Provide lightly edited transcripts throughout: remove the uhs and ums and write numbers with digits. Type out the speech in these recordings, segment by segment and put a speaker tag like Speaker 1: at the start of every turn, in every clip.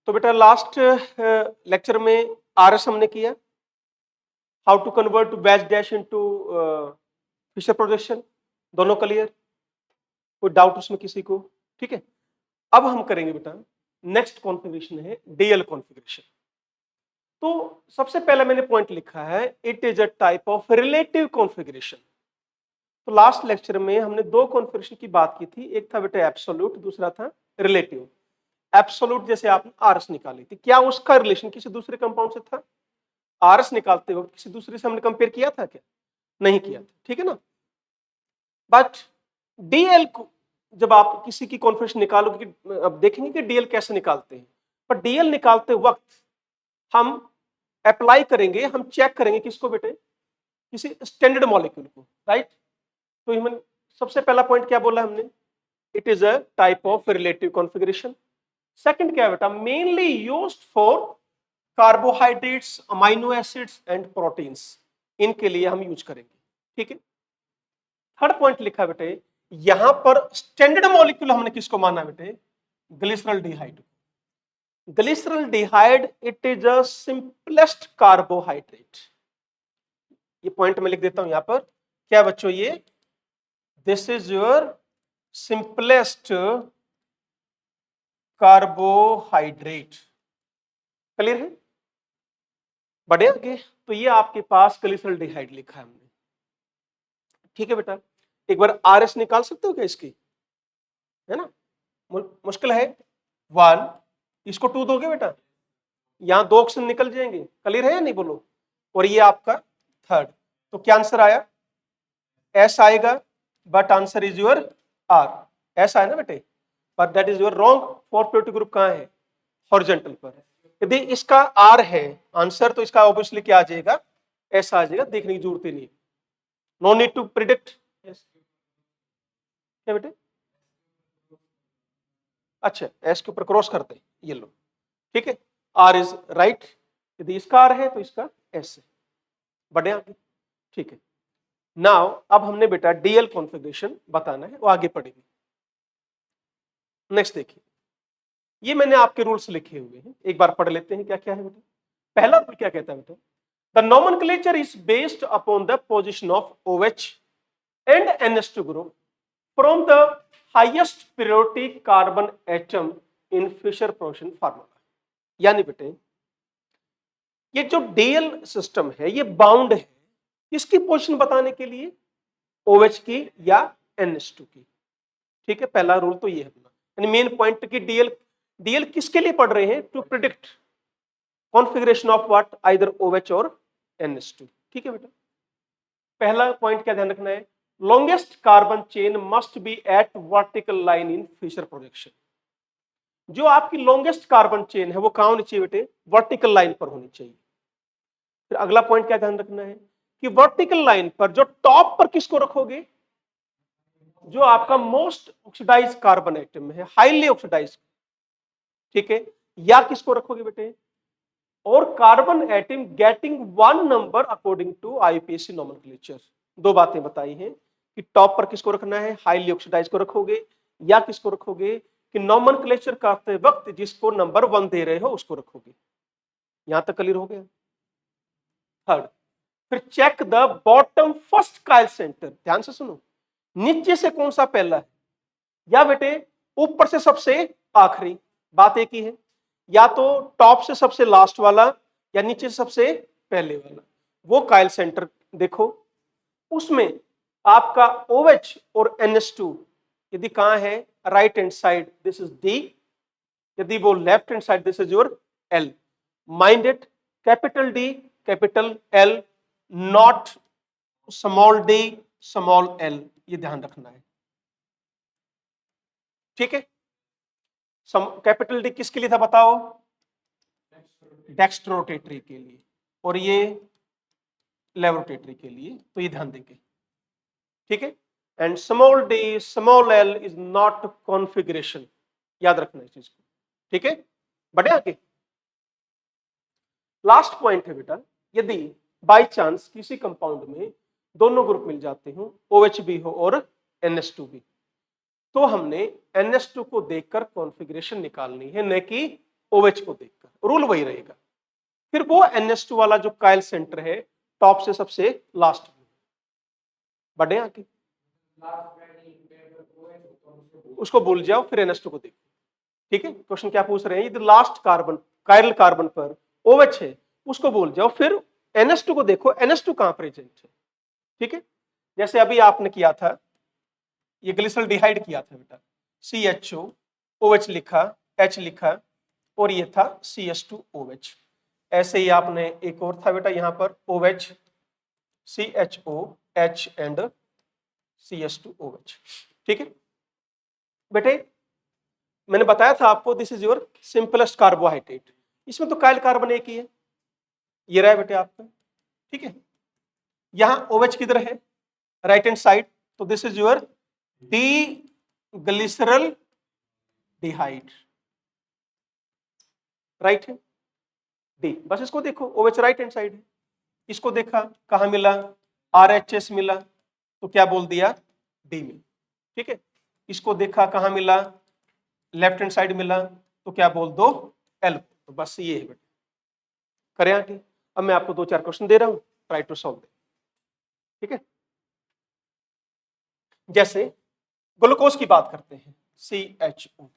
Speaker 1: तो बेटा last lecture में आरएस हमने किया, how to convert wedge dash into Fischer projection, दोनों क्लियर? कोई डाउट उसमें किसी को? ठीक है, अब हम करेंगे बेटा नेक्स्ट कॉन्फ़िगरेशन है डीएल कॉन्फ़िगरेशन। तो सबसे पहले मैंने पॉइंट लिखा है it is a type of relative configuration. तो लास्ट लेक्चर में हमने दो कॉन्फ़िगरेशन की बात की थी, एक था बेटा एब्सोल्यूट, दूसरा था रिलेटिव। एब्सोल्यूट जैसे आपने आरएस निकाली थी, क्या उसका रिलेशन किसी दूसरे कंपाउंड से था? आरएस निकालते वक्त किसी दूसरे से हमने कंपेयर किया था क्या? नहीं किया था, ठीक है ना। बट डीएल को जब आप किसी की कॉन्फ़िगरेशन निकालोगे, अब देखेंगे कि डीएल कैसे निकालते हैं। पर डीएल निकालते वक्त हम अप्लाई करेंगे, हम चेक करेंगे किसको बेटे? किसी स्टैंडर्ड मॉलिक्यूल को, राइट? तो हमने सबसे पहला पॉइंट क्या बोला हमने? It is a type of relative configuration. Second क्या बेटा? Mainly used for carbohydrates, amino acids and proteins, इनके लिए हम यूज करेंगे, ठीक है। थर्ड पॉइंट लिखा बेटे, यहां पर स्टैंडर्ड मॉलिक्यूल हमने किसको माना बेटे? Glyceraldehyde. Glyceraldehyde it is a simplest carbohydrate. ये पॉइंट मैं लिख देता हूं यहां पर, क्या बच्चों? ये this is your simplest carbohydrate. Clear है? बढ़े आगे। तो ये आपके पास ग्लिसरॉल्डिहाइड लिखा है हमने, ठीक है बेटा। एक बार आरएस निकाल सकते हो क्या इसकी? है ना, मुश्किल है। 1, इसको 2 दोगे बेटा, यहां 2 ऑप्शन निकल जाएंगे। क्लियर है या नहीं बोलो? और ये आपका थर्ड। तो क्या आंसर आया? एस आएगा, but answer is your R. S आया ना बेटे, but that is your wrong. 4 priority group कहां है? हॉरिजॉन्टल पर। यदि इसका आर है आंसर, तो इसका ऑब्वियसली क्या आ जाएगा? एस आ जाएगा, देखने की जरूरत ही नहीं। No need to predict. क्या बेटे? अच्छा, एस के ऊपर क्रॉस करते, ये लो, ठीक है। R is right. यदि इसका आर है तो इसका एस है। बढ़े आगे, ठीक है। नाउ अब हमने बेटा डीएल कॉन्फ़िगरेशन बताना है, वो आगे पढ़ेंगे। नेक्स्ट देखिए, ये मैंने आपके रूल्स लिखे हुए हैं, एक बार पढ़ लेते हैं क्या क्या है बेटा। पहला रूल क्या कहता है बेटा? The nomenclature is based upon the position of OH and NH2 group from the highest priority carbon atom in Fischer projection formula. यानी बेटे ये जो डीएल सिस्टम है ये बाउंड है किसकी पोजीशन बताने के लिए? OH की या NH2 की, ठीक है। पहला रूल तो ये है अपना, यानी मेन पॉइंट की डीएल डीएल किसके लिए पढ़ रहे हैं? To predict configuration of what, either OH और NH2, ठीक है बेटा। पहला पॉइंट क्या ध्यान रखना है? Longest carbon chain must be at vertical line in Fischer projection. जो आपकी लॉन्गेस्ट कार्बन चेन है वो कहां होनी चाहिए बेटे? वर्टिकल लाइन पर होनी चाहिए। फिर अगला पॉइंट क्या ध्यान रखना है कि वर्टिकल लाइन पर जो टॉप पर किसको रखोगे? जो आपका मोस्ट ऑक्सीडाइज कार्बन एटम है, हाईली ऑक्सीडाइज, ठीक है। या किसको रखोगे बेटे? और carbon atom getting 1 number according to IUPAC nomenclature. दो बातें बताई हैं कि टॉप पर किसको रखना है? हाईली ऑक्सीडाइज को रखोगे, या किसको रखोगे कि नोमेनक्लेचर करते वक्त जिसको नंबर 1 दे रहे हो उसको रखोगे। यहां तक क्लियर हो गया? थर्ड, फिर check the bottom first chiral centre. ध्यान से सुनो, नीचे से कौन सा पहला है, या बेटे ऊपर से सबसे आखिरी। बात एक ही है, या तो टॉप से सबसे लास्ट वाला या नीचे से सबसे पहले वाला। वो काइल सेंटर देखो, उसमें आपका OH और NH2 यदि कहां है? Right hand side, this is D। यदि वो left hand side, this is your L। Mind it, capital D capital L, not small d small l, ये ध्यान रखना है, ठीक है। कैपिटल D किसके लिए था बताओ? डेक्स्ट्रोरोटेटरी के लिए, और ये लेवरोटेटरी के लिए, तो ये ध्यान देंगे, ठीक है। And small d small l is not configuration, याद रखना इस चीज को, ठीक है। बढ़े आगे। लास्ट पॉइंट है बेटा, यदि बाय चांस किसी कंपाउंड में दोनों ग्रुप मिल जाते हो, OH भी हो और NH2 भी, तो हमने NH2 को देखकर कॉन्फ़िगरेशन निकालनी है, न कि OH को देखकर, रूल वही रहेगा। फिर वो NH2 वाला जो कायल सेंटर है टॉप से सबसे लास्ट में, बढ़े आके उसको भूल जाओ, फिर NH2 को देखो। ठीक है, क्वेश्चन क्या पूछ रहे हैं, यदि लास्ट कार्बन कायरल कार्बन पर OH है उसको भूल जाओ, फिर NH2 को देखो, NH2 कहां प्रेजेंट है। ठीक है, जैसे अभी आपने किया था, ये ग्लिसरॉल्डिहाइड किया था बेटा, CHO OH लिखा, H लिखा, और ये था CH2OH। ऐसे ही आपने एक और था बेटा यहां पर OH CHO H and CH2OH। ठीक है बेटे, मैंने बताया था आपको this is your simplest carbohydrate, इसमें तो कायल कार्बन एक ही है, ये रहा बेटे आपका। ठीक है, यहां OH किधर है, राइट हैंड साइड, तो this is your D glyceraldehyde, right है डी, बस इसको देखो, OH राइट हैंड साइड है। इसको देखा कहां मिला, RHS मिला, तो क्या बोल दिया, डी में। ठीक है, इसको देखा कहां मिला, लेफ्ट हैंड साइड मिला, तो क्या बोल दो, एल। तो बस ये है बेटा, करें आगे। अब मैं आपको 2-4 क्वेश्चन दे रहा हूं, ट्राई टू सॉल्व। ठीक है, जैसे ग्लूकोज की बात करते हैं, CHO,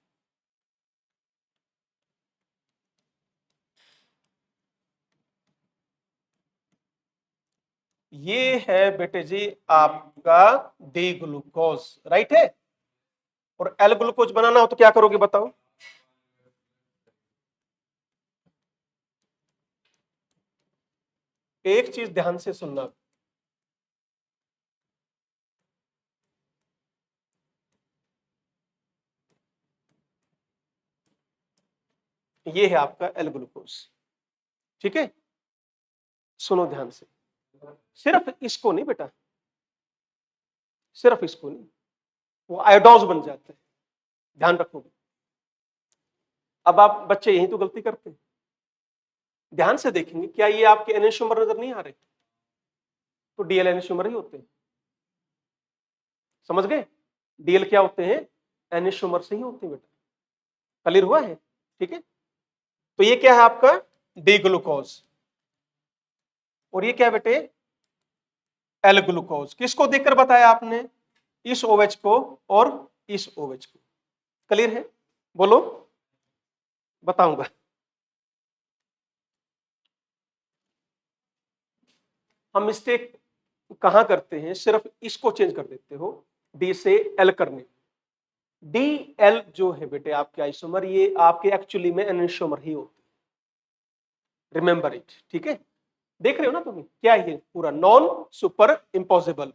Speaker 1: ये है बेटे जी आपका डी ग्लूकोज, राइट है। और एल ग्लूकोज बनाना हो तो क्या करोगे बताओ, एक चीज ध्यान से सुनना, ये है आपका एल ग्लूकोज। ठीक है, सुनो ध्यान से, सिर्फ इसको नहीं बेटा, सिर्फ इसको नहीं, वो आयोडोज बन जाते हैं, ध्यान रखोगे। अब आप बच्चे यही तो गलती करते हैं, ध्यान से देखेंगे, क्या ये आपके एनोशोमर नजर नहीं आ रहे, तो डीएल एनोशोमर ही होते हैं, समझ गए, डीएल क्या होते हैं, एनोशोमर से ही होते हैं बेटा, क्लियर हुआ है। ठीक है, तो ये क्या है आपका डी ग्लूकोज, और ये क्या बेटे, एल ग्लूकोज। किसको देखकर बताया आपने, इस OH को और इस OH को, क्लियर है, बोलो, बताऊंगा। हम मिस्टेक कहां करते हैं, सिर्फ इसको चेंज कर देते हो डी से एल करने, डी एल जो है बेटे आपके आइसोमर, ये आपके एक्चुअली में एनोशोमर ही होते हैं, रिमेंबर इट। ठीक है, देख रहे हो ना तुम्हें, क्या है पूरा नॉन सुपर इम्पॉसिबल,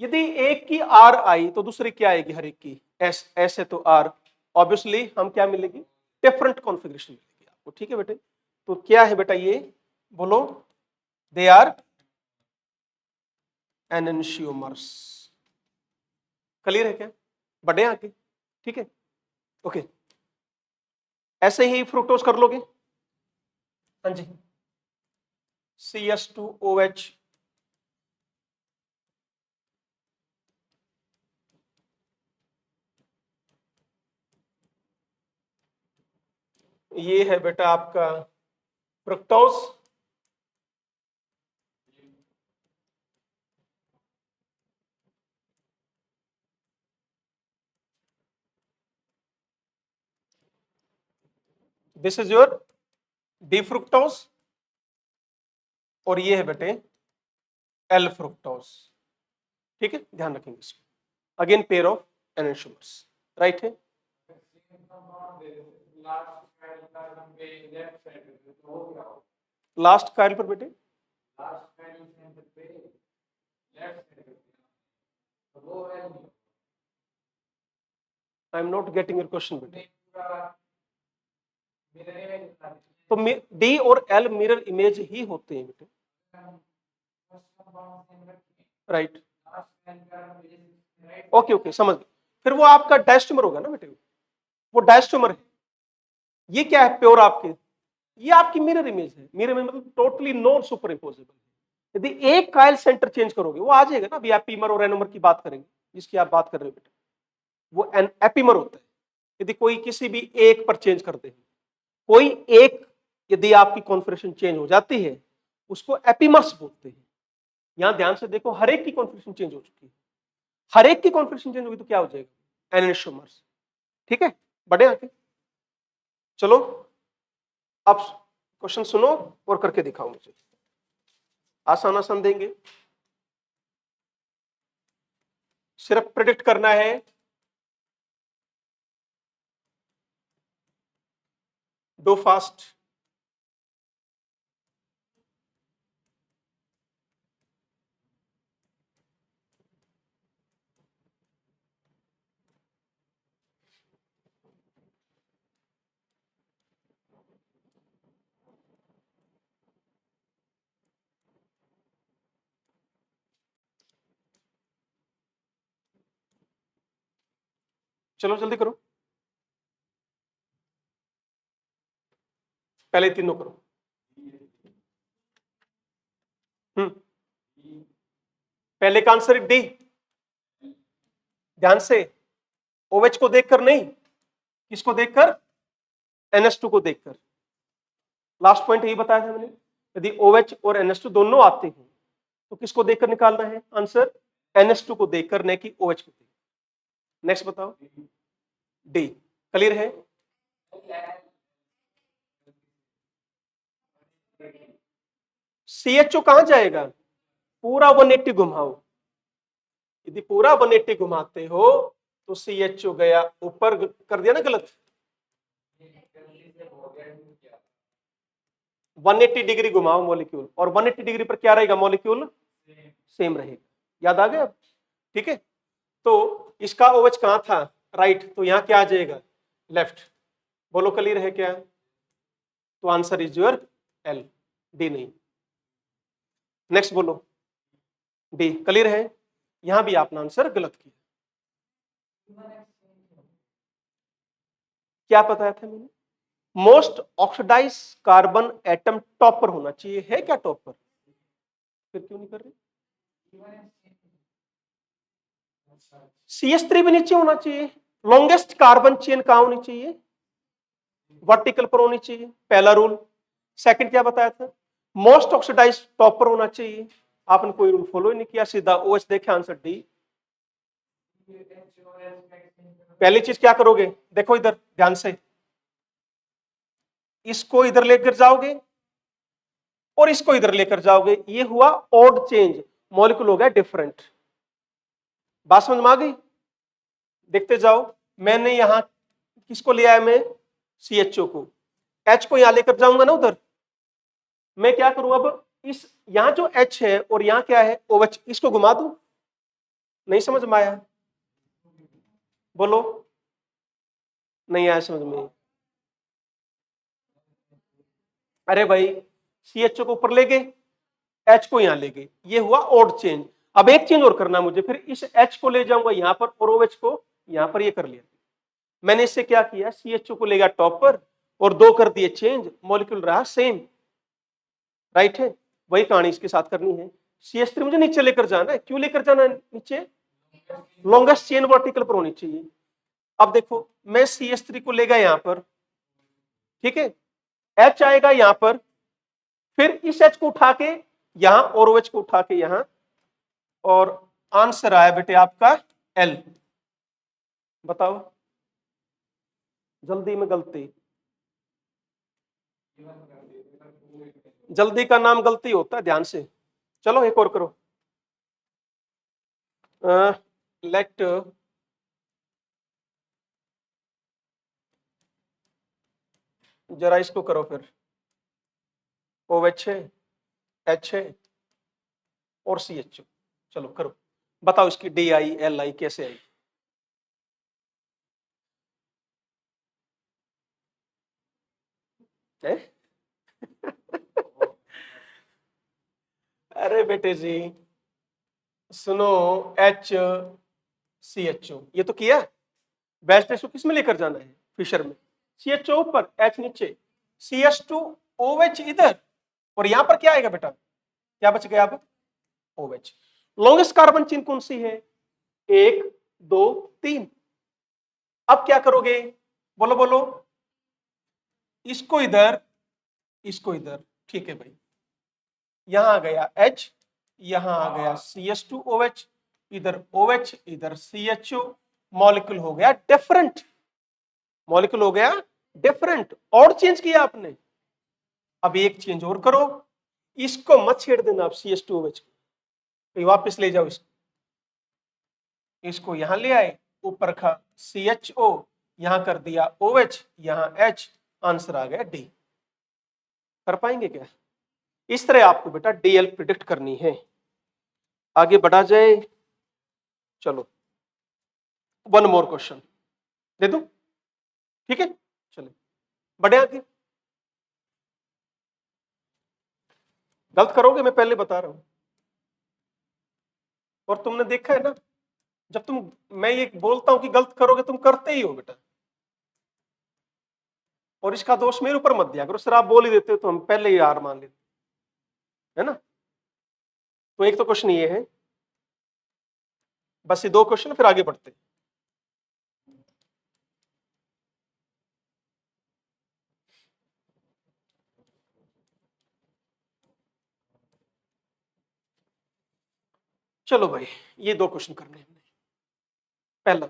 Speaker 1: यदि एक की आर आई तो दूसरी क्या आएगी, हर एक की एस, ऐसे तो आर, ऑब्वियसली हम क्या मिलेगी, डिफरेंट कॉन्फ़िगरेशन मिलेगी आपको। ठीक है बेटे, तो क्या है बेटा ये, बोलो, दे आर एनोशियोमर्स, क्लियर है क्या, बढ़े आगे। ठीक है, ओके, ऐसे ही फ्रुक्टोज कर लोगे, हाँ जी, CH2OH, ये है बेटा आपका fructose, this is your D fructose, और ये है बेटे एल फ्रुक्टोज। ठीक है, ध्यान रखेंगे इसको, अगेन पेयर ऑफ एनोशोमर्स, राइट है। लास्ट काइल पर बेटे, I am not getting your question बेटे, तो डी और एल मिरर इमेज ही होते हैं बेटे, राइट, ओके ओके, समझ गए। फिर वो आपका डायस्टोमर होगा ना बेटे, वो डायस्टोमर है, ये क्या है, प्योर आपके, ये आपकी मिरर इमेज है, मिरर इमेज मतलब टोटली नॉन सुपर इम्पोजिबल। यदि एक कायल सेंटर चेंज करोगे वो आ जाएगा ना, अभी एपीमर और एनोमर की बात करेंगे, जिसकी आप बात कर रहे हो बेटा, वो एन एपीमर होता है, यदि कोई किसी भी एक पर चेंज करते हैं, कोई एक यदि आपकी कॉन्फ़िगरेशन चेंज हो जाती है उसको एपिमर्स बोलते हैं। यहां ध्यान से देखो, हर एक की कॉन्फ़िगरेशन चेंज हो चुकी है, हर एक की कॉन्फ़िगरेशन चेंज होगी तो क्या हो जाएगा, एनेंटियोमर्स। ठीक है, बढ़े आगे। चलो अब क्वेश्चन सुनो और करके दिखाओ मुझे, आसान आसान देंगे, सिर्फ प्रेडिक्ट करना है। Do fast. चलो जल्दी करो, पहले तीनों करो। पहले का आंसर डी, ध्यान से, OH को देखकर नहीं, किसको देखकर, NH2 को देखकर। लास्ट पॉइंट यही बताया था मैंने, यदि OH और NH2 दोनों आते हैं तो किसको देखकर निकालना है आंसर, NH2 को देखकर, नहीं कि OH को देखकर। नेक्स्ट बताओ, डी, क्लियर है। CHO कहां जाएगा, पूरा 180 घुमाओ, यदि पूरा 180 घुमाते हो तो CHO गया ऊपर, कर दिया ना गलत, 180 डिग्री घुमाओ मॉलिक्यूल, और 180 डिग्री पर क्या रहेगा मॉलिक्यूल, सेम रहेगा। याद आ गया अब? ठीक है, तो इसका OH कहां था, राइट, तो यहां क्या आ जाएगा, लेफ्ट। बोलो क्लियर है क्या, तो answer is your L, D नहीं। नेक्स्ट बोलो, डी क्लियर है। यहां भी आपने आंसर गलत किया। क्या बताया था मैंने, most oxidize carbon atom top पर होना चाहिए, है क्या टॉप पर, फिर क्यों नहीं कर रहे। CH3 भी नीचे होना चाहिए। लॉन्गेस्ट कार्बन चेन कहां होनी चाहिए, वर्टिकल पर होनी चाहिए, पहला रूल। सेकंड क्या बताया था, मोस्ट ऑक्सीडाइज टॉप पर होना चाहिए। आपने कोई रूल फॉलो ही नहीं किया, सीधा OH देखे, आंसर डी। पहली चीज क्या करोगे, देखो इधर ध्यान से, इसको इधर लेकर जाओगे और इसको इधर लेकर जाओगे, ये हुआ ऑड चेंज, मॉलिक्यूल हो गया डिफरेंट। बात समझ में आ गई, देखते जाओ। मैंने यहां किसको लिया है, मैं CHO को, H को यहां लेकर जाऊंगा ना उधर, मैं क्या करूं अब, इस यहां जो H है और यहां क्या है OH, इसको घुमा दूं, नहीं समझ में आया, बोलो, नहीं आया समझ में। अरे भाई, CHO को ऊपर ले गए, H को यहां ले गए, ये हुआ ऑड चेंज। अब एक चेंज और करना मुझे, फिर इस H को ले जाऊंगा यहां पर और OH को यहां पर, ये कर लिया मैंने। इससे क्या किया, CHO को ले गया टॉप पर और दो कर दिए चेंज, मॉलिक्यूल रहा सेम, राइट है। वही कहानी इसके साथ करनी है। CH3 मुझे नीचे लेकर जाना है, क्यों लेकर जाना है नीचे, लॉन्गेस्ट चेन वर्टिकल पर होनी चाहिए। अब देखो, मैं CH3 को लेगा यहां पर, ठीक है, H आएगा यहां पर, फिर इस H को उठा के यहां और OH को उठा के यहां, और आंसर आया बेटे आपका L। बताओ, जल्दी में गलती, जल्दी का नाम गलती होता है, ध्यान से। चलो एक और करो, लेट जरा इसको करो फिर, OH है, H है और CH। चलो करो, बताओ इसकी DI LI कैसे आई। अरे बेटे जी सुनो, HCHO ये तो किया, बेस्ट रेशो किस में लेकर जाना है, फिशर में, CHO ऊपर H नीचे, CH2OH इधर, और यहां पर क्या आएगा बेटा, क्या बच गया अब, OH। लॉन्गेस्ट कार्बन चेन कौन सी है, 1 2 3। अब क्या करोगे, बोलो बोलो, इसको इधर, इसको इधर, ठीक है भाई। यहां आ गया H, यहां आ गया CH2OH, इधर OH, इधर CHO, मॉलिक्यूल हो गया डिफरेंट, मॉलिक्यूल हो गया डिफरेंट, और चेंज किया आपने। अब एक चेंज और करो, इसको मत छेड़ देना आप CH2OH को, तो वापस ले जाओ इसको, इसको यहां ले आए, ऊपर का CHO, यहां कर दिया OH, यहां H, आंसर आ गया D। कर पाएंगे क्या? इस तरह आपको बेटा DL प्रिडिक्ट करनी है। आगे बढ़ा जाए, चलो वन मोर क्वेश्चन दे दूं, ठीक है, चलो बढ़े आगे। गलत करोगे, मैं पहले बता रहा हूं, और तुमने देखा है ना, जब तुम, मैं ये बोलता हूं कि गलत करोगे, तुम करते ही हो बेटा। और इसका दोष मेरे ऊपर मत दिया करो, सर आप बोल ही देते हो तो हम पहले ही हार मान लेते, है ना। तो एक तो क्वेश्चन ये है, बस ये दो क्वेश्चन, फिर आगे बढ़ते हैं। चलो भाई, ये दो क्वेश्चन करने हैं हमने। पहला,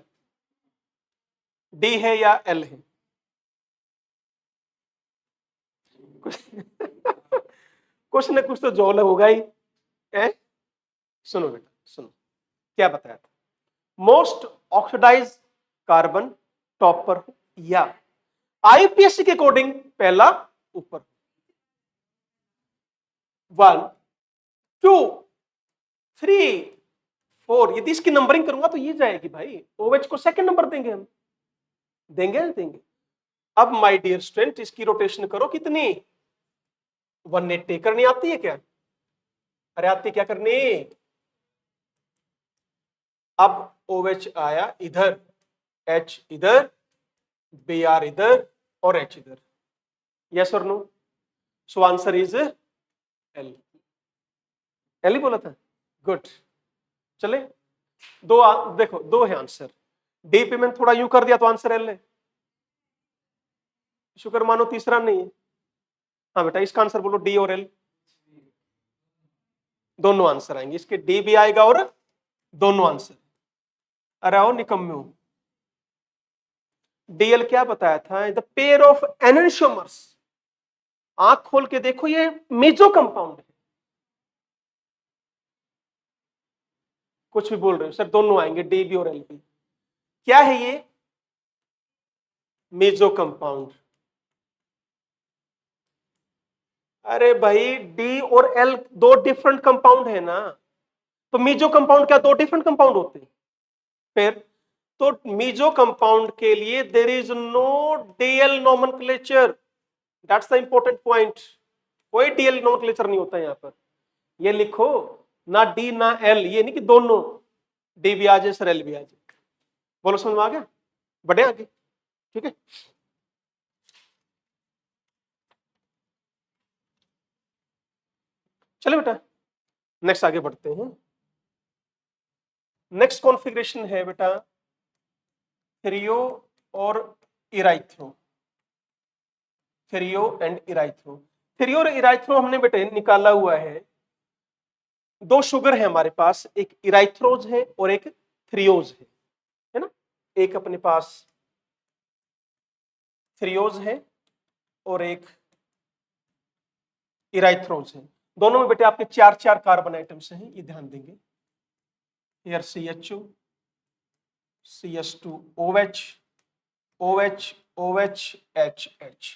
Speaker 1: डी है या एल है? कुछ न कुछ तो जोल होगा ही है। सुनो बेटा, सुनो क्या बताया था, मोस्ट ऑक्सीडाइज कार्बन टॉप पर या आईपीएससी के अकॉर्डिंग पहला ऊपर, 1 2 3 4, यदि इसकी नंबरिंग करूंगा तो ये जाएगी भाई, ओवेच को सेकंड नंबर देंगे हम, देंगे। अब माय डियर स्टूडेंट, इसकी रोटेशन करो कितनी, 180 करनी आती है क्या? अरे आती क्या करनी। अब OH आया इधर, H इधर, Br इधर और H इधर, यस और no? So answer is L। L ही बोला था, गुड। चले देखो दो है आंसर, डी पे मैंने थोड़ा यूं कर दिया तो आंसर L है, शुक्र मानो तीसरा नहीं है। हाँ बेटा, इसका आंसर बोलो, डी और L दोनों आंसर आएंगे, इसके डी भी आएगा और दोनों आंसर। अरे आओ निकम्मे, डीएल क्या बताया था, द पेयर ऑफ एनोनिशोमर्स, आंख खोल के देखो, ये मेजो कंपाउंड है। कुछ भी बोल रहे हो सर, दोनों आएंगे, डी बी और एल बी। क्या है ये? मेजो कंपाउंड। अरे भाई, डी और एल दो डिफरेंट कंपाउंड है ना, तो मीजो कंपाउंड क्या दो डिफरेंट कंपाउंड होते हैं? फिर तो मीजो कंपाउंड के लिए there is no DL nomenclature, that's the important point. कोई डीएल नोमेनक्लेचर नहीं होता यहां पर, ये लिखो ना डी ना एल, ये नहीं कि दोनों डी भी आ जाए सर एल भी आ जाए। बोलो समझ में आ गया? बढ़े आगे, ठीक है। चलो बेटा नेक्स्ट आगे बढ़ते हैं। नेक्स्ट कॉन्फ़िगरेशन है बेटा थ्रियो और इराइथ्रो, थ्रियो एंड इराइथ्रो। थ्रियो और इराइथ्रो हमने बेटे निकाला हुआ है, दो शुगर है हमारे पास, एक इराइथ्रोज है और एक थ्रियोज है ना। एक अपने पास थ्रियोज है और एक इराइथ्रोज है, दोनों में बेटे आपके चार चार कार्बन आइटम्स हैं, ये ध्यान देंगे। Here CHO, CH2OH, OH, OH, H, H,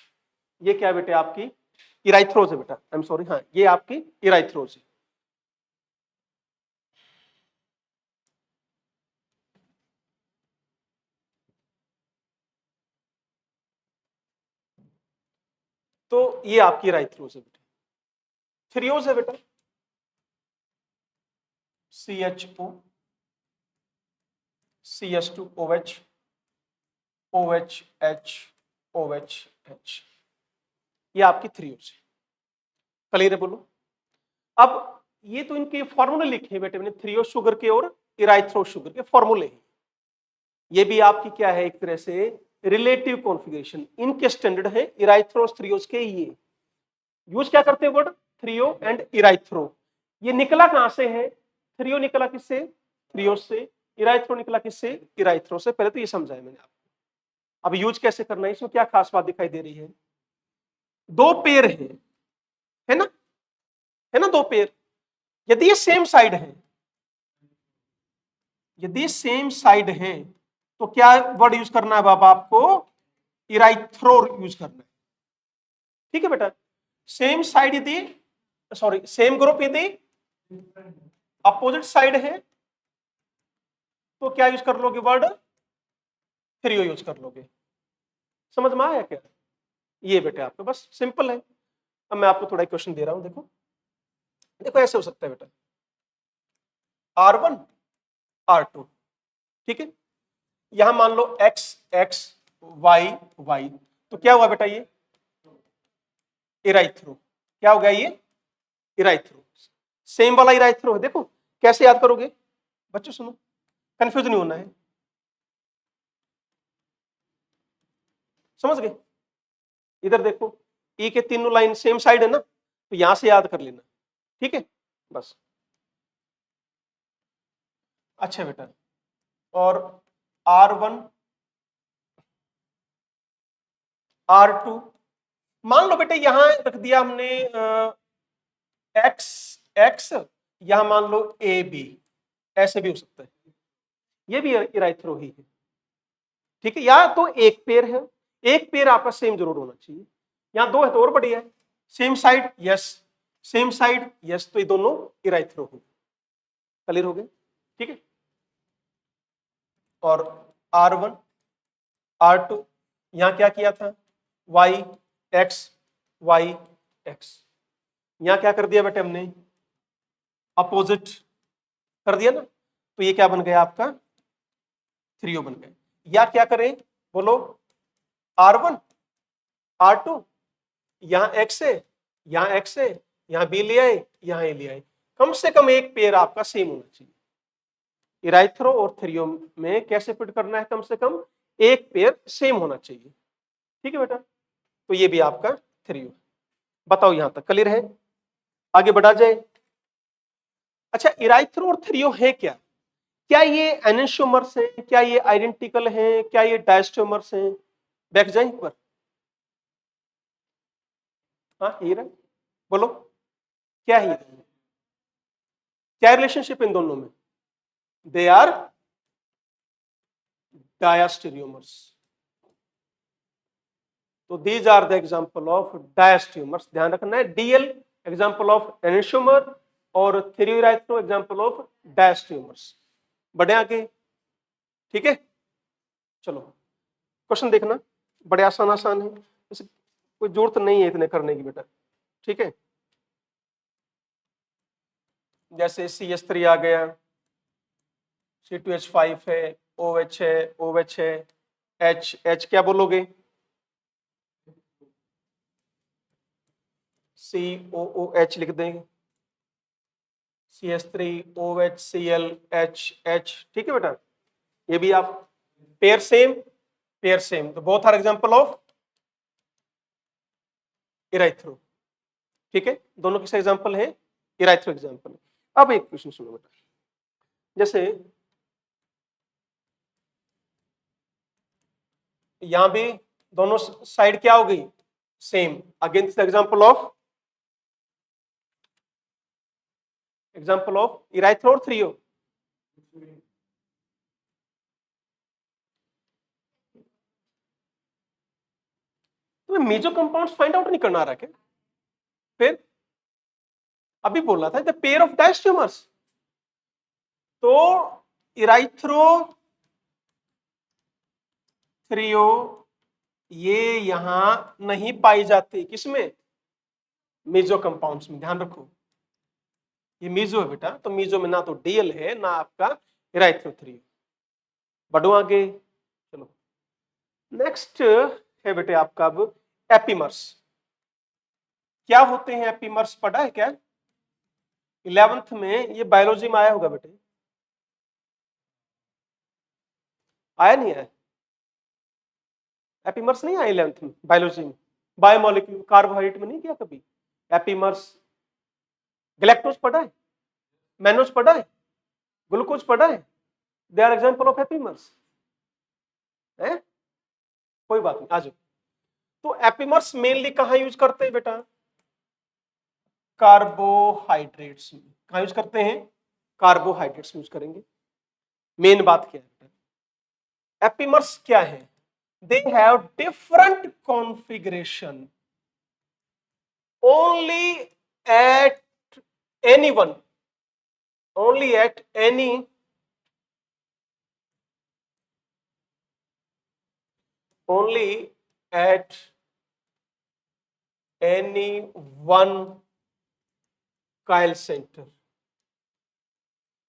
Speaker 1: ये क्या बेटे आपकी इराइथ्रोज है बेटा, आई एम सॉरी, हाँ ये आपकी इराइथ्रोज है। तो ये आपकी इराइथ्रोज है बेटा। थ्रियोज है बेटा CHO, CH2OH, OH, H, OH, H, ये आपकी थ्रियोज है। क्लियर है बोलो? अब ये तो इनके फॉर्मूले लिखे हैं बेटे मैंने, थ्रियो शुगर के और इराइथ्रो शुगर के फॉर्मूले हैं। ये भी आपकी क्या है, एक तरह से रिलेटिव कॉन्फ़िगरेशन, इनके स्टैंडर्ड है इराइथ्रो और थ्रियोस के। ये यूज क्या करते हैं वर्ड थ्रियो एंड इराइथ्रो। ये निकला कहां से है? थ्रियो निकला किससे? थ्रियोस से। इराइथ्रो निकला किससे? इराइथ्रो से। पहले तो ये समझाया मैंने आपको। अब यूज कैसे करना है, इसमें क्या खास बात दिखाई दे रही है? दो पेयर है ना, है ना, दो पेयर। यदि ये सेम साइड है, यदि सेम साइड है तो क्या वर्ड यूज करना है बाबा आपको? इराइथ्रो यूज करना है। ठीक है बेटा। सेम साइड यदि, सॉरी सेम ग्रुप यदि अपोजिट साइड है तो क्या यूज कर लोगे वर्ड? थ्रियो यूज कर लोगे। समझ में आया क्या? ये बेटा आपका बस सिंपल है। अब मैं आपको थोड़ा क्वेश्चन दे रहा हूं, देखो देखो ऐसे हो सकता है बेटा, R1 R2, ठीक है। यहां मान लो X X Y Y, तो क्या हुआ बेटा? ये इराइथ्रो। क्या हो गया? ये इराइथ्रो, सेम वाला इराइथ्रो है। देखो कैसे याद करोगे बच्चों, सुनो, कंफ्यूज नहीं होना है, समझ गए? इधर देखो, ई के तीनों लाइन सेम साइड है ना, तो यहां से याद कर लेना, ठीक है बस। अच्छा बेटा, और R1 R2, मान लो बेटा यहां रख दिया हमने X X, यहां मान लो AB, ऐसे भी हो सकता है, ये भी इराइथ्रो ही है, ठीक है। या तो एक पेयर है, एक पेयर आपका सेम जरूर होना चाहिए। यहां दो है तो और बढ़िया है। Same side yes, same side yes, तो ये दोनों इराइथ्रो हो। क्लियर हो गए? ठीक है। और R1 R2, यहां क्या किया था? Y X Y X, यहां क्या कर दिया बेटे हमने? अपोजिट कर दिया ना, तो ये क्या बन गया आपका? थ्रियो बन गया। या क्या करें बोलो? R1 R2, यहां X है, यहां X है, यहां B ले आए, यहां A ले आए। कम से कम एक पेयर आपका सेम होना चाहिए। इराइथ्रो और थ्रियो में कैसे फिट करना है? कम से कम एक पेयर सेम होना चाहिए, ठीक है बेटा। तो ये भी आपका थ्रियो। बताओ यहां तक क्लियर है? आगे बढ़ा जाए। अच्छा, इराइथ्रो और थ्रियो है क्या? क्या ये एनेंटियोमर्स हैं? क्या ये आइडेंटिकल हैं? क्या ये डायस्टेमर्स हैं? बैठ जाए एक बार। हाँ ये रहा, बोलो क्या है? क्या रिलेशनशिप इन दोनों में? They are diastereomers. तो these are the example of diastereomers. ध्यान रखना है, डीएल एग्जांपल ऑफ एनेंटियोमर और थ्रियोइराइथ्रो एग्जांपल ऑफ डायस्टेरियोमर्स। बढ़े आगे, ठीक है। चलो क्वेश्चन देखना, बड़े आसान आसान है, इसे कोई जरूरत नहीं है इतने करने की बेटा, ठीक है। जैसे CH3 आ गया, C2H5 है, OH है, OH है, H H क्या बोलोगे? COOH लिख देंगे, CH3 OH Cl H H, ठीक है बेटा। ये भी आप पेयर सेम, पेयर सेम, तो बोथ आर एग्जांपल ऑफ इराइथ्रो, ठीक है। दोनों किस एग्जांपल है? इराइथ्रो एग्जांपल। अब एक क्वेश्चन सुनो बेटा, जैसे यहां भी दोनों साइड क्या हो गई? Same. Again this example of erythro और थ्रियो। तो मेजर कंपाउंड्स फाइंड आउट नहीं करना आ रहा क्या? फिर अभी बोला था द पेयर ऑफ डायस्टेमर्स, तो इराइथ्रो थ्रियो ये यहां नहीं पाई जाती, किसमें? मेजो कंपाउंड्स में। ध्यान रखो ये मीजो है बेटा, तो मीजो में ना तो डीएल है ना आपका इराइथ्रो थ्रियो। बढ़ो आगे, चलो नेक्स्ट है बेटे आपका अब एपीमर्स। क्या होते हैं एपीमर्स? पढ़ा है क्या 11th में? ये बायोलॉजी में आया होगा बेटे, आया नहीं आया? एपिमर्स नहीं आए 11th में बायोलॉजी में, बायोमोलिक्यूल कार्बोहाइड्रेट में नहीं किया कभी? एपिमर्स, गैलेक्टोज पढ़ा है, मैनोज पढ़ा है, ग्लूकोज पढ़ा है, they are example of epimers है। कोई बात नहीं, आ जाओ। तो एपिमर्स मेनली कहां यूज करते हैं बेटा? कार्बोहाइड्रेट्स में। कहां यूज करते हैं? कार्बोहाइड्रेट्स यूज करेंगे। मेन बात क्या है? एपिमर्स क्या है? They have different configuration only at anyone, only at any only at any one कायल सेंटर।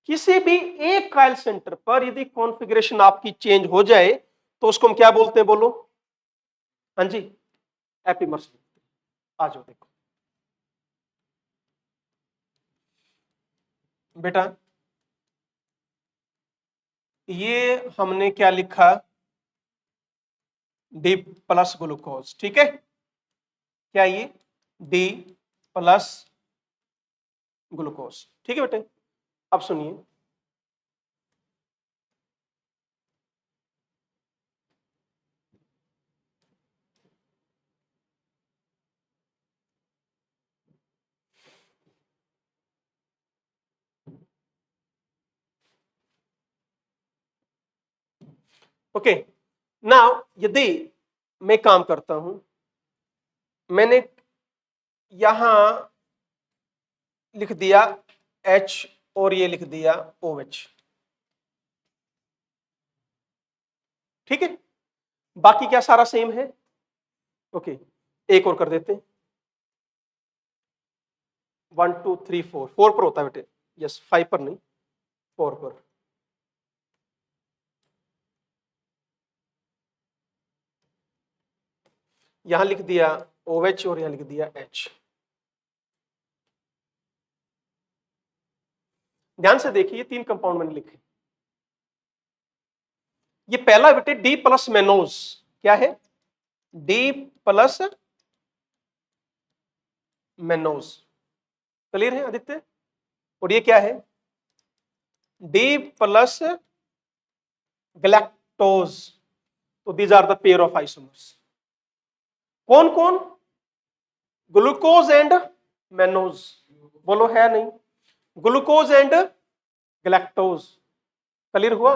Speaker 1: किसी भी एक कायल सेंटर पर यदि कॉन्फ़िगरेशन आपकी चेंज हो जाए तो उसको हम क्या बोलते हैं? बोलो। हाँ जी, एपिमर्स। आ जाओ देखो बेटा, ये हमने क्या लिखा? डी प्लस ग्लूकोज, ठीक है? क्या ये? डी प्लस ग्लूकोज, ठीक है बेटे? अब सुनिए, ओके। नाउ यदि मैं काम करता हूं, मैंने यहां लिख दिया H और ये लिख दिया OH, ठीक है? बाकी क्या सारा सेम है? ओके, एक और कर देते हैं। 1 2 3 4, 4 पर होता है बेटे, यस, 5 पर नहीं, 4 पर। यहां लिख दिया OH और यहां लिख दिया H। ध्यान से देखिए, 3 कंपाउंड मैंने लिखे। ये पहला बेटे डी प्लस मेनोज, क्या है? डी प्लस मेनोज, क्लियर है आदित्य? और ये क्या है? D plus galactose. तो these are the pair of isomers. कौन कौन? Glucose and mannose. बोलो है नहीं? ग्लूकोज एंड गैलेक्टोज, क्लियर हुआ?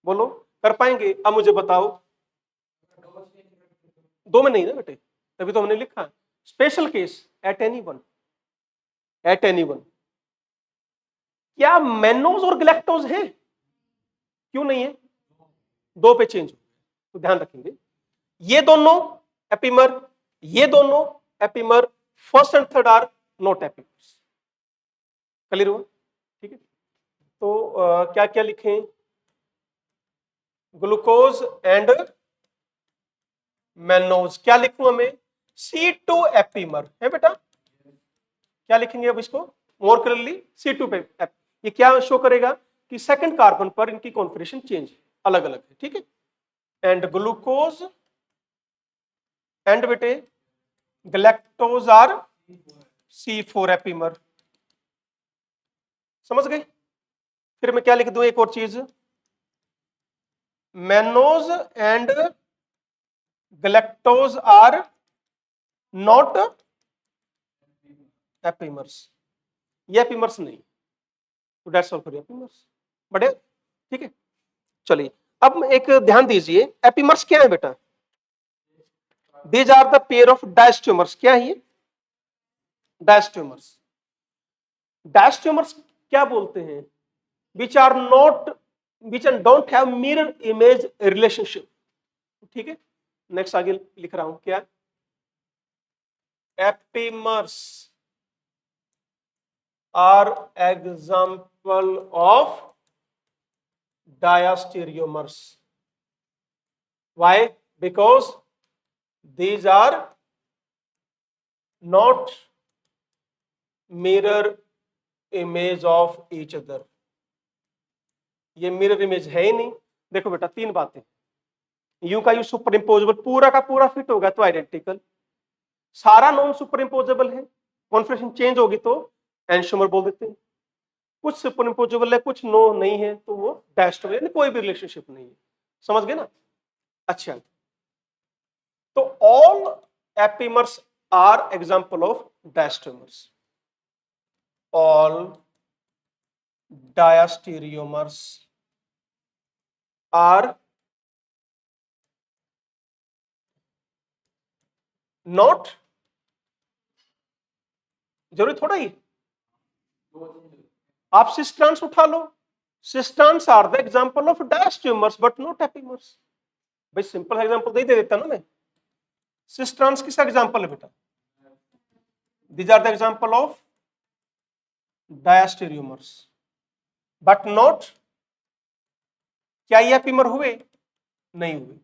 Speaker 1: बोलो, कर पाएंगे? अब मुझे बताओ। दो में नहीं ना बेटे, तभी तो हमने लिखा special case, at any one, at any one. क्या मेनोज और गैलेक्टोज है? क्यों नहीं है? दो पे चेंज हो, तो ध्यान रखेंगे। ये दोनों एपिमर, ये दोनों epimer, first and third are not epimers, clear हुआ? ठीक है। तो क्या क्या लिखें? Glucose and mannose. क्या लिखूं मैं? C2 एपिमर है बेटा। क्या लिखेंगे अब इसको मोर क्लियरली? C2 पे ये क्या शो करेगा कि सेकंड कार्बन पर इनकी कॉन्फिगरेशन चेंज अलग अलग है, ठीक है? एंड ग्लूकोज एंड बेटे गैलेक्टोज आर C4 एपिमर। समझ गए? फिर मैं क्या लिख दूं एक और चीज, mannose and galactose are not epimers. ये एपिमर्स नहीं, तो दैट्स ऑल फॉर एपिमर्स। बढ़िया, ठीक है? चलिए, अब एक ध्यान दीजिए, एपिमर्स क्या है बेटा? These are the pair of diastereomers. क्या है ये? डायस्टेमर्स। डायस्टेमर्स क्या बोलते हैं? Which are not, which don't have mirror image relationship, ठीक है? नेक्स्ट आगे लिख रहा हूं, क्या? Epimers are example of diastereomers. Why? Because these are not mirror image of each other. ये मिरर इमेज है ही नहीं। देखो बेटा, तीन बातें, यू का यू सुपर इम्पोजेबल पूरा का पूरा फिट होगा तो आइडेंटिकल, सारा नॉन सुपर इम्पोजेबल है, कॉन्फ़िगरेशन चेंज होगी तो एंशोमर बोल देते हैं। कुछ सुपर इम्पोजेबल है, कुछ नो नहीं है तो वो डैश्ड हो, यानी कोई भी रिलेशनशिप नहीं है। समझ गए ना? अच्छा, तो all epimers are example of diastereomers. All diastereomers are not, जरूरी थोड़ा ही आप सिस्ट्रांस उठा लो, cis trans are the example of diastereomers but not epimers. भाई सिंपल एग्जांपल नहीं दे देता ना मैं। सिस्ट्रांस किसका एग्जांपल है बेटा? These are the example of diastereomers but not, क्या ये एपिमर हुए? नहीं हुए।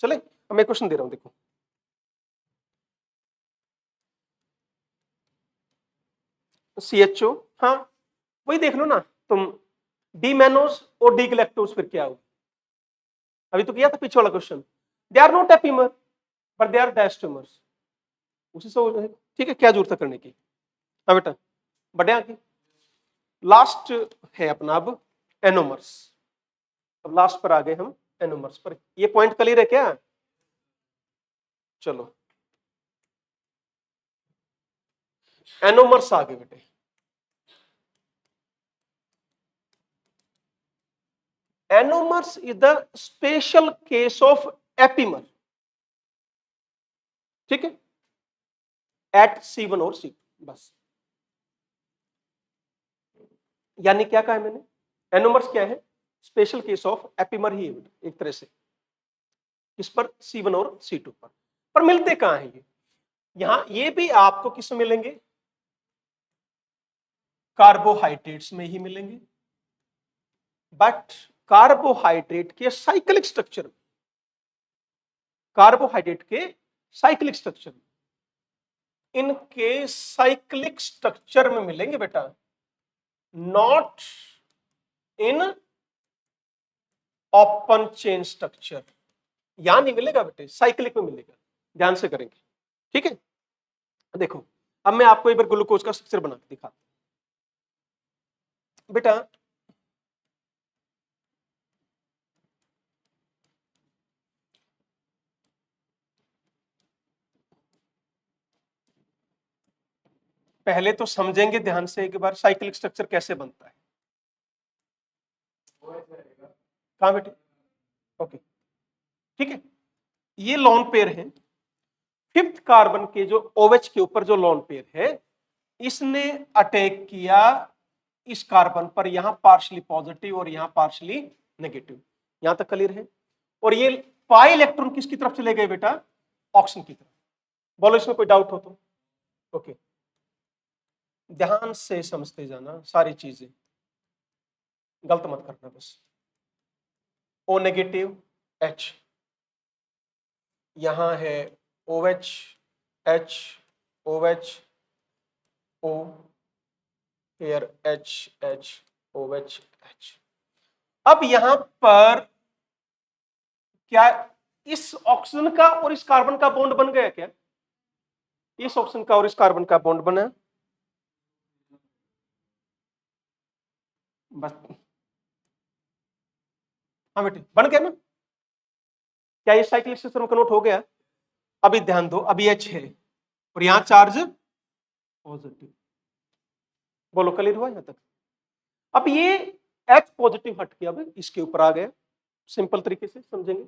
Speaker 1: चले, अब मैं क्वेश्चन दे रहा हूं, देखो। CHO, हाँ वही देख लो ना तुम, डी मैनोस और डी गैलेक्टोस फिर क्या हुआ? अभी तो किया था पीछे वाला question. They are not epimer but they are diastereomers, उसी से हो जाएगा। ठीक है, क्या जरूरत है करने की? हाँ बेटा, बढ़े आगे। लास्ट है अपना अब एनोमर्स। अब लास्ट पर आ गए हम एनोमर्स पर। ये पॉइंट क्लियर है क्या? चलो, एनोमर्स आ गए बेटे। Anomers is the special case of epimer, ठीक है, एट C1 और C2, बस। यानी क्या कहा है मैंने? एनोमर्स क्या है? स्पेशल केस ऑफ एपिमर ही है एक तरह से। किस पर? C1 और C2 पर मिलते कहां है ये? यहां ये भी आपको किस में मिलेंगे? कार्बोहाइड्रेट्स में ही मिलेंगे, बट कार्बोहाइड्रेट के साइक्लिक स्ट्रक्चर में, कार्बोहाइड्रेट के साइक्लिक स्ट्रक्चर में, इनके साइक्लिक स्ट्रक्चर में मिलेंगे बेटा, not in open chain structure. यहां नहीं मिलेगा बेटे, साइक्लिक में मिलेगा। ध्यान से करेंगे, ठीक है। देखो, अब मैं आपको एक बार ग्लूकोज का स्ट्रक्चर बना के दिखाता हूं बेटा। पहले तो समझेंगे ध्यान से एक बार साइक्लिक स्ट्रक्चर कैसे बनता है। कहां बेटे? ओके, ठीक है। ये लोन पेयर है, फिफ्थ कार्बन के जो OH के ऊपर जो लोन पेयर है, इसने अटैक किया इस कार्बन पर, यहां पार्शली पॉजिटिव और यहां पार्शली नेगेटिव। यहां तक क्लियर है? और ये पाई इलेक्ट्रॉन किसकी तरफ चले गए बेटा? ऑक्सीजन की तरफ। बोलो इसमें कोई डाउट हो तो? ओके, ध्यान से समझते जाना सारी चीजें, गलत मत करना बस। O नेगेटिव H, यहां है OH H OH O, here H H OH H। अब यहां पर क्या इस ऑक्सीजन का और इस कार्बन का बॉन्ड बन गया क्या? इस ऑक्सीजन का और इस कार्बन का बॉन्ड बना, बस। हाँ बेटे, बन गया ना? क्या ये साइक्लिक सिस्टम कन्वर्ट हो गया? अभी ध्यान दो, अभी H है और यहां चार्ज पॉजिटिव। बोलो क्लियर हुआ यहां तक? अब ये H पॉजिटिव हट के अब इसके ऊपर आ गया। सिंपल तरीके से समझेंगे।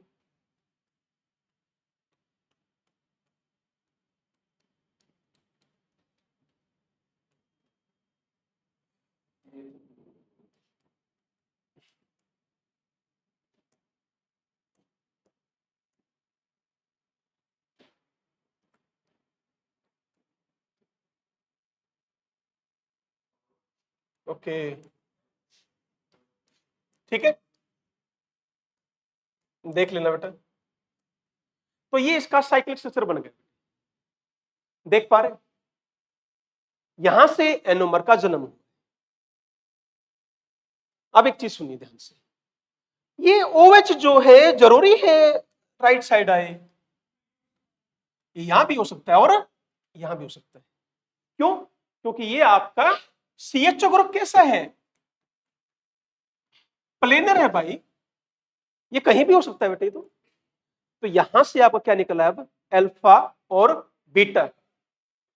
Speaker 1: ओके, ठीक है, देख लेना बेटा। तो ये इसका साइक्लिक स्ट्रक्चर बन गया, देख पा रहे? यहां से एनोमर का जन्म हुआ। अब एक चीज सुनिए ध्यान से, ये OH जो है जरूरी है राइट साइड आए, ये यहां भी हो सकता है और यहां भी हो सकता है। क्यों? क्योंकि ये आपका CHO ग्रुप कैसा है, प्लेनर है भाई, ये कहीं भी हो सकता है बेटे। तो यहां से आपका क्या निकला अब, अल्फा और बीटा,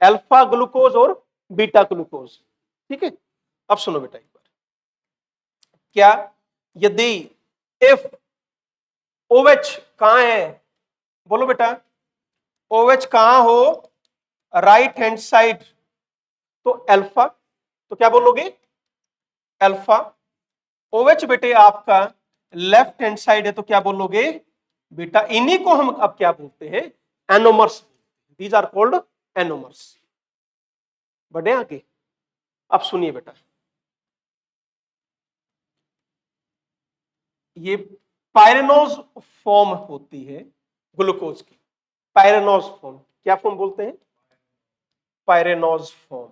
Speaker 1: अल्फा ग्लूकोज और बीटा ग्लूकोज। ठीक है, अब सुनो बेटा एक बार, क्या यदि इफ OH कहां है, बोलो बेटा, OH कहां हो, राइट हैंड साइड, तो अल्फा, तो क्या बोलोगे, अल्फा। OH बेटे आपका लेफ्ट हैंड साइड है, तो क्या बोलोगे, बीटा। इन्हीं को हम अब क्या बोलते हैं, anomers, these are called anomers. बढ़े आगे, अब सुनिए बेटा, ये पायरेनोज फॉर्म होती है ग्लूकोज की, पायरेनोज फॉर्म, क्या फॉर्म बोलते हैं, पायरेनोज फॉर्म।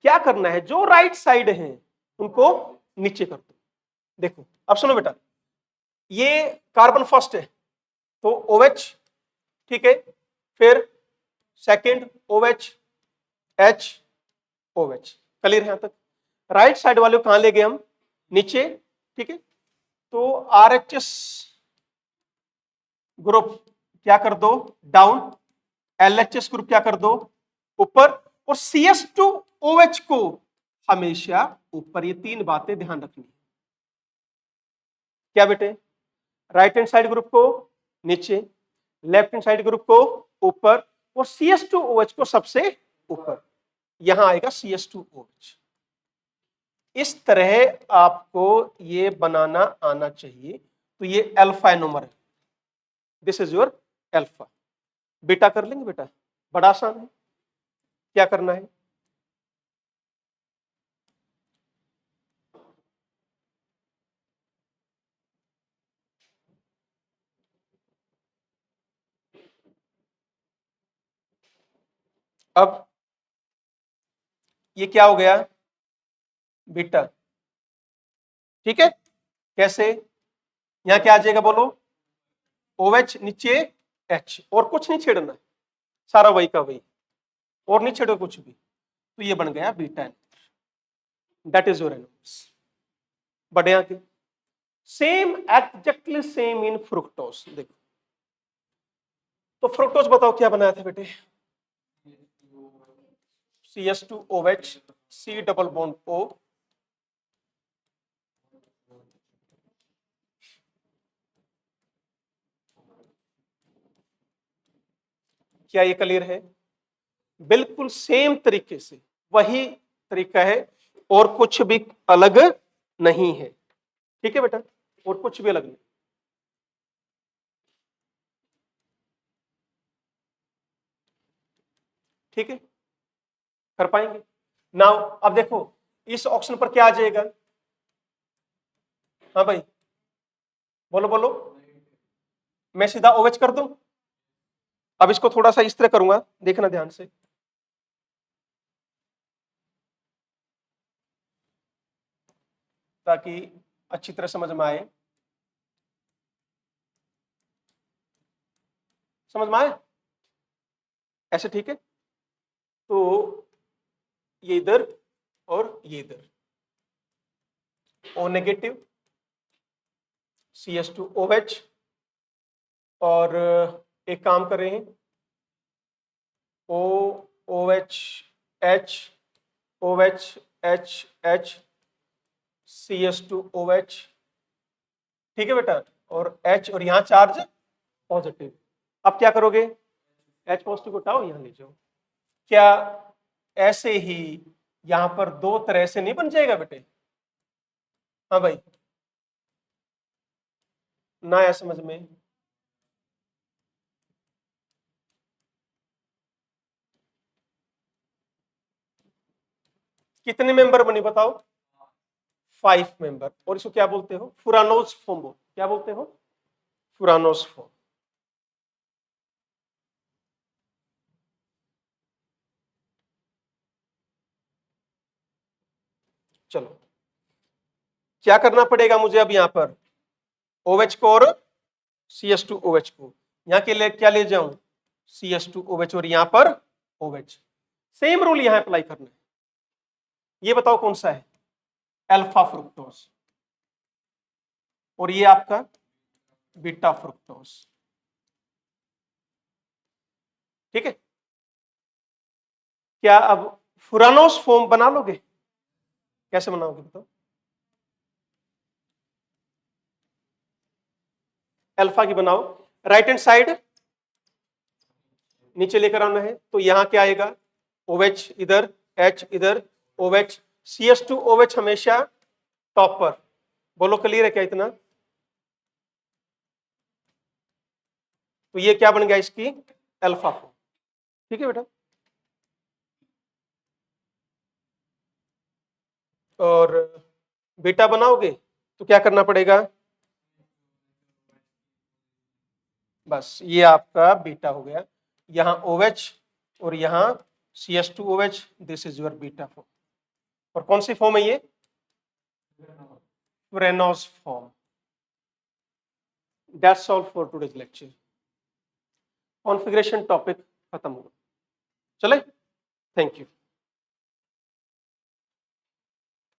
Speaker 1: क्या करना है, जो राइट साइड है उनको नीचे कर दो। देखो अब सुनो बेटा, ये कार्बन फर्स्ट है तो OH, ठीक है, फिर second OH, H, OH, clear है यहां तक। राइट साइड वाले को कहां ले गए हम, नीचे, ठीक है। तो RHS ग्रुप क्या कर दो, डाउन, LHS ग्रुप क्या कर दो, ऊपर, और CS2OH को हमेशा ऊपर। ये तीन बातें ध्यान रखनी है। क्या बेटे, राइट हैंड साइड ग्रुप को नीचे, लेफ्ट हैंड साइड ग्रुप को ऊपर, और CS2OH को सबसे ऊपर। यहां आएगा CS2OH। इस तरह आपको ये बनाना आना चाहिए। तो ये अल्फा एनोमर है, this is your alpha. Beta कर लेंगे बेटा, बड़ा आसान है। क्या करना है, अब ये क्या हो गया, बीटा, ठीक है। कैसे, यहां क्या आ जाएगा बोलो, OH नीचे H, और कुछ नहीं छेड़ना है, सारा वही का वही, और नहीं छेड़ो कुछ भी। तो ये बन गया beta, that is your anomers. बड़े आगे, same exactly same in fructose. देखो, तो फ्रुक्टोज बताओ क्या बनाया था बेटे, CS2OH, C double bond O, क्या ये क्लियर है, बिल्कुल सेम तरीके से वही तरीका है, और कुछ भी अलग नहीं है। ठीक है बेटा, और कुछ भी अलग नहीं। ठीक है, कर पाएंगे। नाउ अब देखो, इस ऑप्शन पर क्या आ जाएगा, हाँ भाई, बोलो बोलो, मैं सीधा OH कर दूं। अब इसको थोड़ा सा इस तरह करूंगा, देखना ध्यान से, ताकि अच्छी तरह समझ में आए। समझ में आए, ऐसे ठीक है। तो ये इधर और ये इधर, O नेगेटिव, CS2OH, और एक काम कर रहे हैं, OOH, OH, CS2OH, ठीक है बेटा, और H, और यहां चार्ज पॉजिटिव। अब क्या करोगे, H पॉजिटिव को उठाओ, यहां ले जाओ। क्या ऐसे ही यहां पर दो तरह से नहीं बन जाएगा बेटे, हाँ भाई, ना आया समझ में, कितने मेंबर बने बताओ, 5 मेंबर। और इसको क्या बोलते हो, फुरानोज फॉर्म, क्या बोलते हो, फुरानोज फॉर्म। चलो क्या करना पड़ेगा मुझे अब यहां पर, OH को और CH2OH को, यहां के लिए क्या ले जाऊं, CH2OH और यहां पर OH। सेम रूल यहां अप्लाई करना है। ये बताओ कौन सा है, अल्फा फ्रुक्टोज, और ये आपका बीटा फ्रुक्टोज। ठीक है, क्या अब फुरानोस फॉर्म बना लोगे, कैसे बनाओगे बताओ। अल्फा की बनाओ, राइट हैंड साइड नीचे लेकर आना है, तो यहां क्या आएगा, OH इधर, H इधर, OH, CH2OH हमेशा टॉप पर। बोलो क्लियर है क्या इतना। तो ये क्या बन गया इसकी, अल्फा फॉर्म। ठीक है बेटा, और बीटा बनाओगे तो क्या करना पड़ेगा, बस ये आपका बीटा हो गया, यहां OH और यहां CH2OH, this is your beta form. और कौन सी फॉर्म है ये, furanose form. That's all for today's lecture. Configuration topic खत्म हुआ, चले, थैंक यू।